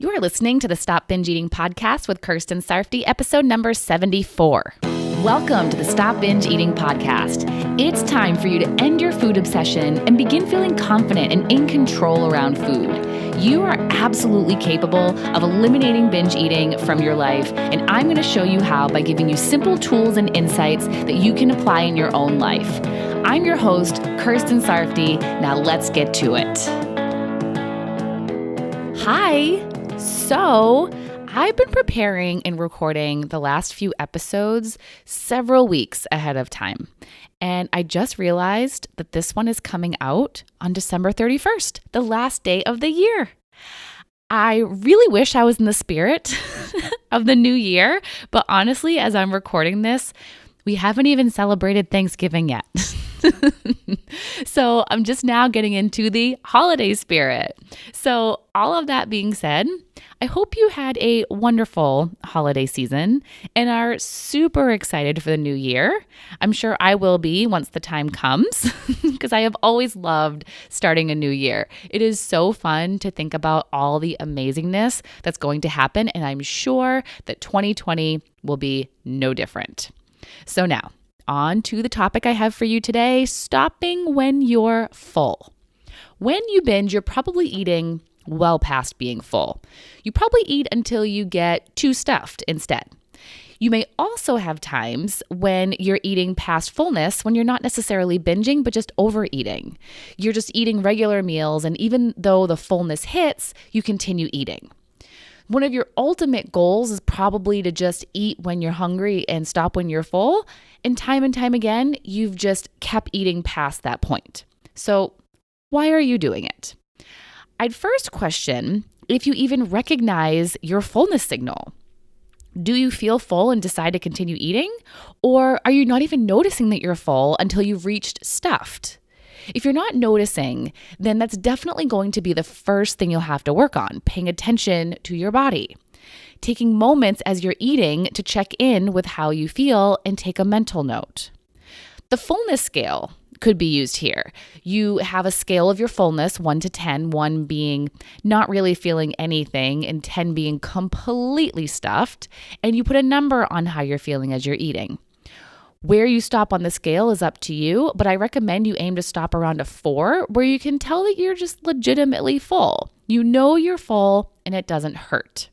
You are listening to the Stop Binge Eating podcast with Kirsten Sarfty, episode number 74. Welcome to the Stop Binge Eating podcast. It's time for you to end your food obsession and begin feeling confident and in control around food. You are absolutely capable of eliminating binge eating from your life, and I'm going to show you how by giving you simple tools and insights that you can apply in your own life. I'm your host, Kirsten Sarfty. Now let's get to it. Hi. So, I've been preparing and recording the last few episodes several weeks ahead of time. And I just realized that this one is coming out on December 31st, the last day of the year. I really wish I was in the spirit of the new year, but honestly, as I'm recording this, we haven't even celebrated Thanksgiving yet. So I'm just now getting into the holiday spirit. So all of that being said, I hope you had a wonderful holiday season and are super excited for the new year. I'm sure I will be once the time comes because I have always loved starting a new year. It is so fun to think about all the amazingness that's going to happen, and I'm sure that 2020 will be no different. So now, on to the topic I have for you today, stopping when you're full. When you binge, you're probably eating well past being full. You probably eat until you get too stuffed instead. You may also have times when you're eating past fullness when you're not necessarily binging, but just overeating. You're just eating regular meals, and even though the fullness hits, you continue eating. One of your ultimate goals is probably to just eat when you're hungry and stop when you're full. And time again, you've just kept eating past that point. So why are you doing it? I'd first question if you even recognize your fullness signal. Do you feel full and decide to continue eating? Or are you not even noticing that you're full until you've reached stuffed? If you're not noticing, then that's definitely going to be the first thing you'll have to work on, paying attention to your body. Taking moments as you're eating to check in with how you feel and take a mental note. The fullness scale could be used here. You have a scale of your fullness, 1 to 10, 1 being not really feeling anything and 10 being completely stuffed, and you put a number on how you're feeling as you're eating. Where you stop on the scale is up to you, but I recommend you aim to stop around a 4 where you can tell that you're just legitimately full. You know you're full and it doesn't hurt.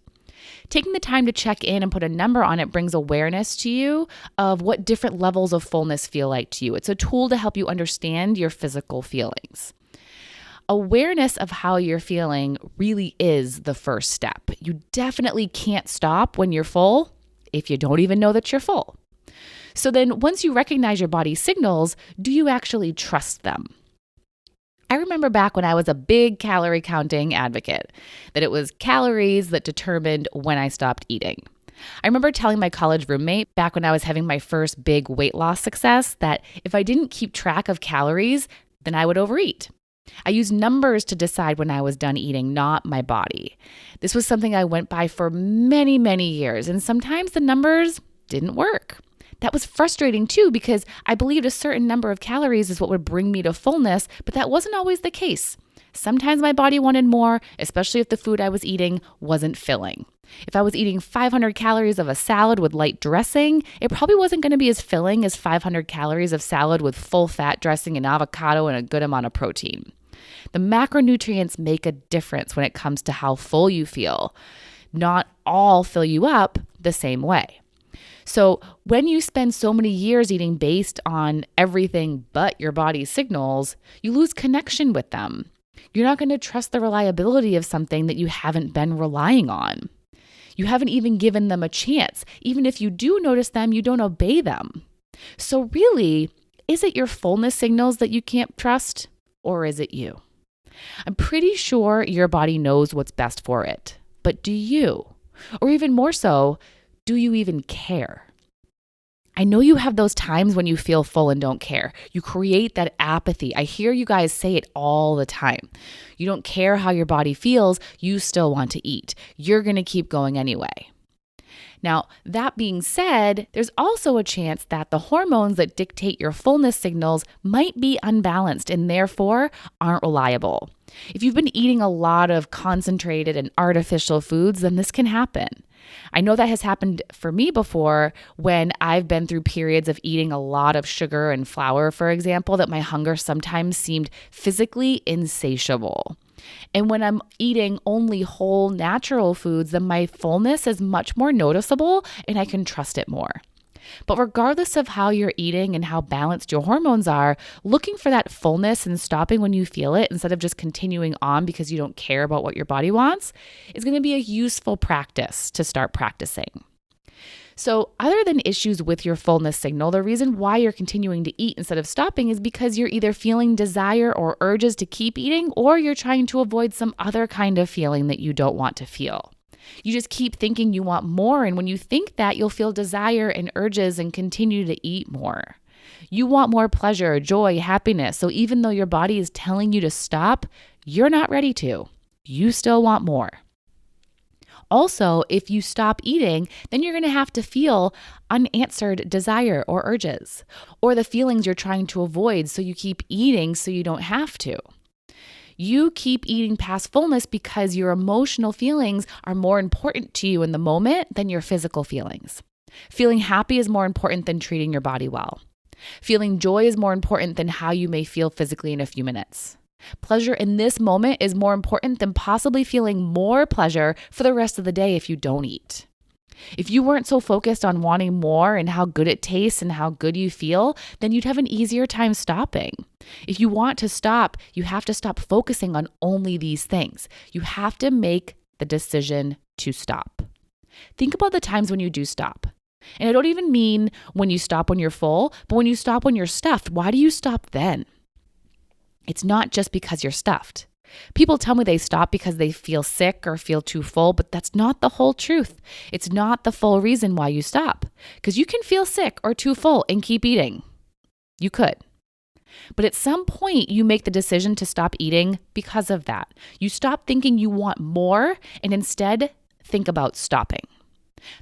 Taking the time to check in and put a number on it brings awareness to you of what different levels of fullness feel like to you. It's a tool to help you understand your physical feelings. Awareness of how you're feeling really is the first step. You definitely can't stop when you're full if you don't even know that you're full. So then once you recognize your body's signals, do you actually trust them? I remember back when I was a big calorie counting advocate, that it was calories that determined when I stopped eating. I remember telling my college roommate back when I was having my first big weight loss success that if I didn't keep track of calories, then I would overeat. I used numbers to decide when I was done eating, not my body. This was something I went by for many, many years, and sometimes the numbers didn't work. That was frustrating too because I believed a certain number of calories is what would bring me to fullness, but that wasn't always the case. Sometimes my body wanted more, especially if the food I was eating wasn't filling. If I was eating 500 calories of a salad with light dressing, it probably wasn't going to be as filling as 500 calories of salad with full fat dressing and avocado and a good amount of protein. The macronutrients make a difference when it comes to how full you feel. Not all fill you up the same way. So when you spend so many years eating based on everything but your body's signals, you lose connection with them. You're not going to trust the reliability of something that you haven't been relying on. You haven't even given them a chance. Even if you do notice them, you don't obey them. So really, is it your fullness signals that you can't trust, or is it you? I'm pretty sure your body knows what's best for it, but do you? Or even more so, do you even care? I know you have those times when you feel full and don't care. You create that apathy. I hear you guys say it all the time. You don't care how your body feels. You still want to eat. You're going to keep going anyway. Now, that being said, there's also a chance that the hormones that dictate your fullness signals might be unbalanced and therefore aren't reliable. If you've been eating a lot of concentrated and artificial foods, then this can happen. I know that has happened for me before when I've been through periods of eating a lot of sugar and flour, for example, that my hunger sometimes seemed physically insatiable. And when I'm eating only whole natural foods, then my fullness is much more noticeable and I can trust it more. But regardless of how you're eating and how balanced your hormones are, looking for that fullness and stopping when you feel it instead of just continuing on because you don't care about what your body wants is going to be a useful practice to start practicing. So other than issues with your fullness signal, the reason why you're continuing to eat instead of stopping is because you're either feeling desire or urges to keep eating, or you're trying to avoid some other kind of feeling that you don't want to feel. You just keep thinking you want more, and when you think that, you'll feel desire and urges and continue to eat more. You want more pleasure, joy, happiness, so even though your body is telling you to stop, you're not ready to. You still want more. Also, if you stop eating, then you're going to have to feel unanswered desire or urges, or the feelings you're trying to avoid, so you keep eating so you don't have to. You keep eating past fullness because your emotional feelings are more important to you in the moment than your physical feelings. Feeling happy is more important than treating your body well. Feeling joy is more important than how you may feel physically in a few minutes. Pleasure in this moment is more important than possibly feeling more pleasure for the rest of the day if you don't eat. If you weren't so focused on wanting more and how good it tastes and how good you feel, then you'd have an easier time stopping. If you want to stop, you have to stop focusing on only these things. You have to make the decision to stop. Think about the times when you do stop. And I don't even mean when you stop when you're full, but when you stop when you're stuffed. Why do you stop then? It's not just because you're stuffed. People tell me they stop because they feel sick or feel too full, but that's not the whole truth. It's not the full reason why you stop, because you can feel sick or too full and keep eating. You could. But at some point, you make the decision to stop eating because of that. You stop thinking you want more and instead think about stopping.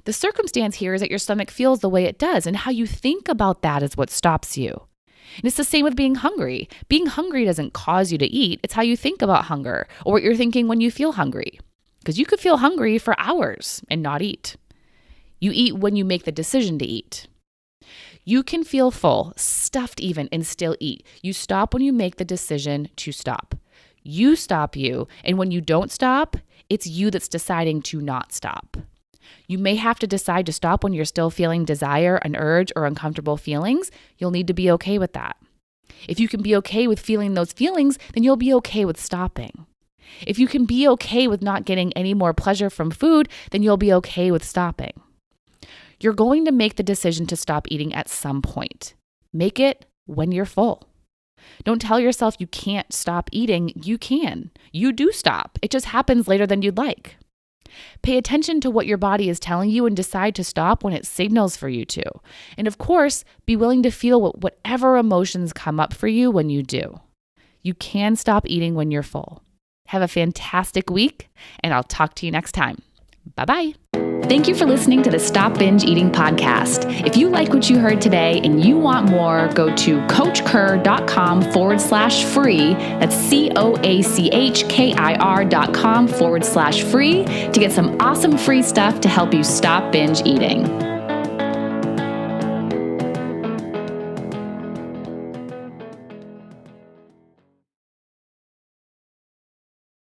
The circumstance here is that your stomach feels the way it does, and how you think about that is what stops you. And it's the same with being hungry. Being hungry doesn't cause you to eat. It's how you think about hunger or what you're thinking when you feel hungry. Because you could feel hungry for hours and not eat. You eat when you make the decision to eat. You can feel full, stuffed even, and still eat. You stop when you make the decision to stop. You stop you, and when you don't stop, it's you that's deciding to not stop. You may have to decide to stop when you're still feeling desire, an urge, or uncomfortable feelings. You'll need to be okay with that. If you can be okay with feeling those feelings, then you'll be okay with stopping. If you can be okay with not getting any more pleasure from food, then you'll be okay with stopping. You're going to make the decision to stop eating at some point. Make it when you're full. Don't tell yourself you can't stop eating. You can. You do stop. It just happens later than you'd like. Pay attention to what your body is telling you and decide to stop when it signals for you to. And of course, be willing to feel whatever emotions come up for you when you do. You can stop eating when you're full. Have a fantastic week, and I'll talk to you next time. Bye-bye. Thank you for listening to the Stop Binge Eating podcast. If you like what you heard today and you want more, go to coachkir.com/free. That's COACHKIR.com/free to get some awesome free stuff to help you stop binge eating.